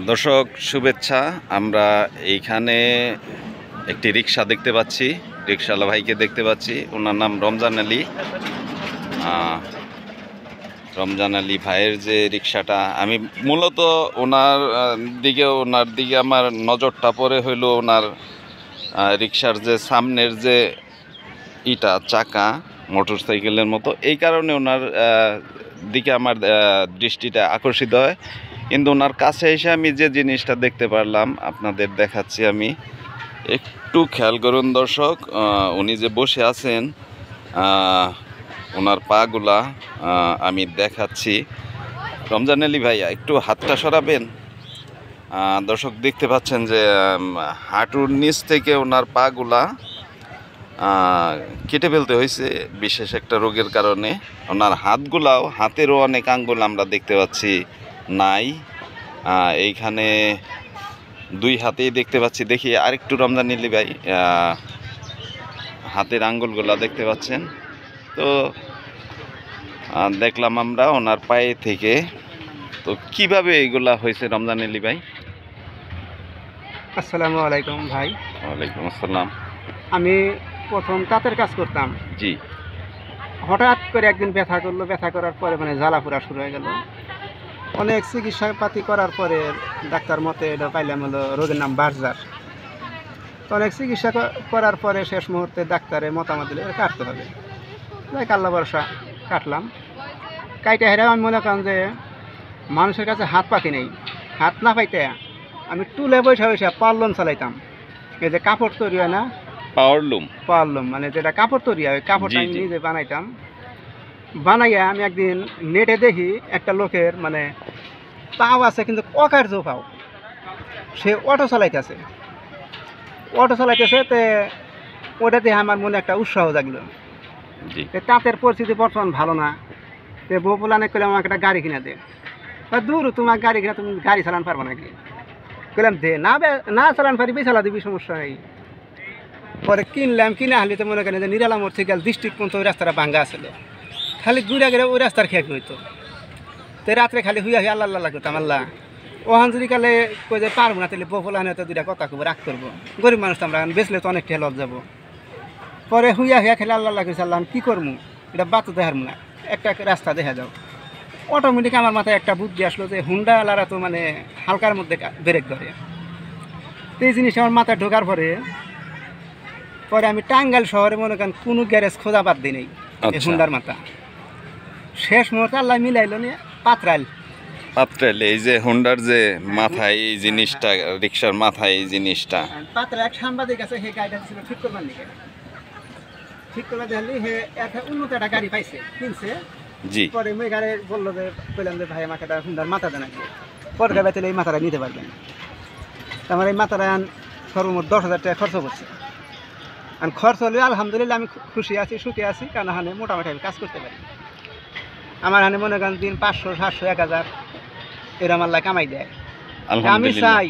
দর্শক শুভেচ্ছা। আমরা এইখানে একটি রিক্সা দেখতে পাচ্ছি, রিক্সাওয়ালা ভাইকে দেখতে পাচ্ছি। ওনার নাম রমজান আলী। রমজান আলী ভাইয়ের যে রিক্সাটা, আমি মূলত ওনার দিকে আমার নজরটা পড়ে হইলো ওনার রিক্সার যে সামনের যে চাকা মোটর সাইকেলের মতো, এই কারণে ওনার দিকে আমার দৃষ্টিটা আকর্ষিত হয়। কিন্তু ওনার কাছে এসে আমি যে জিনিসটা দেখতে পারলাম আপনাদের দেখাচ্ছি। আমি একটু খেয়াল করুন দর্শক, উনি যে বসে আছেন ওনার পাগুলা আমি দেখাচ্ছি। রমজান আলী ভাইয়া একটু হাতটা সরাবেন। দর্শক দেখতে পাচ্ছেন যে হাঁটুর নিচ থেকে ওনার পাগুলা কেটে ফেলতে হয়েছে বিশেষ একটা রোগের কারণে। ওনার হাতেরও অনেক আঙ্গুল আমরা দেখতে পাচ্ছি নাই। এইখানে দুই হাতেই দেখতে পাচ্ছি। দেখি আরেকটু রমজান আলী ভাই, হাতের আঙ্গুলগুলা দেখতে পাচ্ছেন তো? দেখলাম আমরা ওনার পায়ে থেকে। তো কিভাবে এইগুলা হয়েছে রমজান আলী ভাই? আসসালামু আলাইকুম ভাই। ওয়ালাইকুম আসসালাম। আমি প্রথম তাঁতের কাজ করতাম। জি। হঠাৎ করে একদিন ব্যথা করলো, ব্যথা করার পরে জ্বালা পোড়া শুরু হয়ে গেল। অনেক চিকিৎসাপাতি করার পরে ডাক্তার মতে এটা পাইলাম হলো রোগের নাম বার্জার। তো অনেক চিকিৎসা করার পরে শেষ মুহূর্তে ডাক্তারে মতামত দিলে কাটতে হবে। যাই আল্লাহ ভরসা কাটলাম। কাইটা হেরাও আমি মনে করেন যে মানুষের কাছে হাত পাতি নেই। হাত না পাইতে আমি টুলে বৈশা পাওয়ারলুম চালাইতাম। এই যে কাপড় তৈরি হয় না, পাওয়ারলুম মানে যেটা কাপড় তৈরি হয়, কাপড়টা আমি নিজে বানাইতাম। বানাইয়া আমি একদিন নেটে দেখি একটা লোকের পাও আছে কিন্তু অকার্য পাও, সে অটো চালাইতেছে। তে ওটা দেখে আমার মনে একটা উৎসাহ জাগলো। তাঁতের পরিস্থিতি বর্তমান ভালো না। তো বউ পোলানে করলাম আমাকে একটা গাড়ি কিনে দে। দূর, তোমার গাড়ি কিনা, তুমি গাড়ি চালান পারবো নাকি? বললাম দে, না চালান পারি, চালা দিবি, সমস্যা নেই। পরে কিনলাম, কিনে আসলে তো মনে করেন যে নিরালা মোড় থেকে ডিস্ট্রিক্ট পর্যন্ত ওই রাস্তাটা ভাঙ্গা আসলে, খালি ঘুরে ওই রাস্তার খেয়ে হইতো। তো রাত্রে খালি হুইয়া আল্লাহ আল্লাহ করতাম। আল্লাহ ওহান যদি কালে কই যে পারবো না, তাহলে বফলা হয়তো দুইটা কথা কব রাগ করবো। গরিব মানুষ তো আমরা বেচলে তো অনেক ঠেলত যাবো। পরে হুইয়া খেলে আল্লাহ করছে, আল্লাহ কী করবো, এটা বাতো দেখার না, একটা রাস্তা দেখা যাও। অটোমেটিক আমার মাথায় একটা বুদ্ধি আসলো যে হুন্ডা আলারা তো হালকার মধ্যে ব্রেক ধরে। তো এই জিনিস আমার মাথায় ঢোকার পরে আমি টাঙ্গাইল শহরে মনে করেন কোনো গ্যারেজ খোঁজা বাদ দিই নেই। হুন্ডার মাথা শেষ মুহূর্তে আল্লাহ মিলাইল নিয়ে পাত্রাইল। এই যে হুন্ডার যে মাথায় এই জিনিসটা, রিক্সার মাথায় এই জিনিসটা পাত্রা এক সাংবাদিক আছে, হে গাড়িটা ছিল ঠিক করবার নিকে। ঠিক করবার দেখলি হে একটা উন্নত একটা গাড়ি পাইছে, কিনছে। জি। পরে মেয়ে গাড়ি বললো যে, বললাম যে ভাই আমাকে একটা হুন্ডার মাথা দেন আগে। পরে গাড়ি তাহলে এই মাথাটা নিতে পারবেন। আমার এই মাথাটা সর্বমোট 10,000 টাকা খরচ করছে। আর খরচ হলে আলহামদুলিল্লাহ আমি খুশি আছি, সুখী আছি, কারণ হানে মোটামুটি আমি কাজ করতে পারি। আমার হানে মনে করেন দিন 500, 700, 1000 এরম আল্লাহ কামাই দেয়। আমি চাই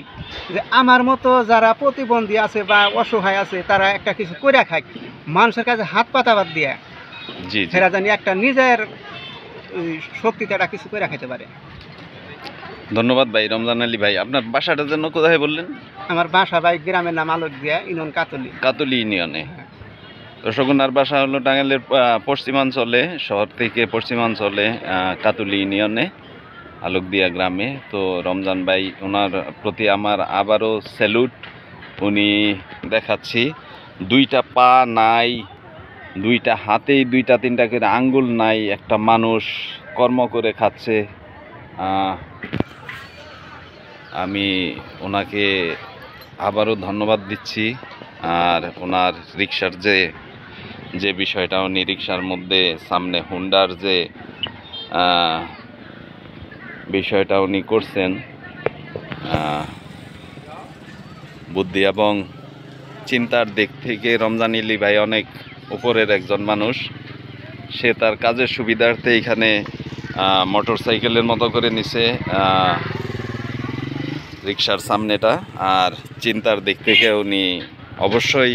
যে আমার মতো যারা প্রতিবন্ধী আছে বা অসহায় আছে, তারা একটা কিছু করে খায়, মানুষের কাছে হাত পাতা বাদ দিয়ে সেটা জানি একটা নিজের শক্তিতে একটা কিছু করে খাইতে পারে। ধন্যবাদ ভাই রমজান আলী ভাই। আপনার বাসাটা যেন কোথায় বললেন? আমার বাসা ভাই গ্রামের নাম আলোকদিয়া, ইউনিয়ন কাতলি ইউনিয়নে। দর্শকনার বাসা হলো টাঙ্গাইলের পশ্চিমাঞ্চলে, শহর থেকে পশ্চিমাঞ্চলে কাতুলি ইউনিয়নে আলোকদিয়া গ্রামে। তো রমজান ভাই, ওনার প্রতি আমার আবারও স্যালুট। উনি দেখাচ্ছি দুইটা পা নাই, দুইটা হাতেই 2-3টা করে আঙ্গুল নাই, একটা মানুষ কর্ম করে খাচ্ছে। আমি ওনাকে আবারও ধন্যবাদ দিচ্ছি। আর ওনার রিক্সার যে বিষয়টা, উনি রিক্সার মধ্যে সামনে হুন্ডার যে বিষয়টা উনি করছেন, বুদ্ধি এবং চিন্তার দিক থেকে রমজান আলী ভাই অনেক উপরের একজন মানুষ। সে তার কাজের সুবিধার্থে এখানে মোটর সাইকেলের মতো করে নিছে রিক্সার সামনেটা। আর চিন্তার দিক থেকে উনি অবশ্যই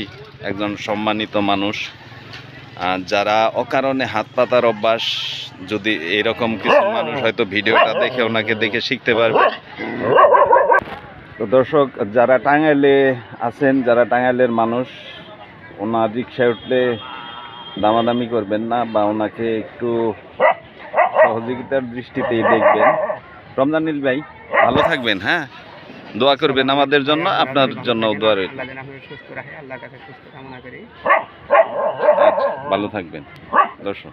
একজন সম্মানিত মানুষ। যারা অকারণে হাত পাতার অভ্যাস, যদি এরকম কিছু মানুষ হয়তো ভিডিওটা দেখে ওনাকে দেখে শিখতে পারবে। তো দর্শক, যারা টাঙ্গাইলে আছেন, যারা টাঙ্গাইলের মানুষ, ওনার রিক্সায় উঠলে দামাদামি করবেন না বা ওনাকে একটু সহযোগিতার দৃষ্টিতেই দেখবেন। রমজানুল ভাই ভালো থাকবেন, হ্যাঁ, দোয়া করবেন আমাদের জন্য, আপনার জন্য দোয়া রইল। আল্লাহ যেন আপনাকে সুস্থ রাখে, আল্লাহর কাছে সুস্থ কামনা করি। আচ্ছা, ভালো থাকবেন দর্শক।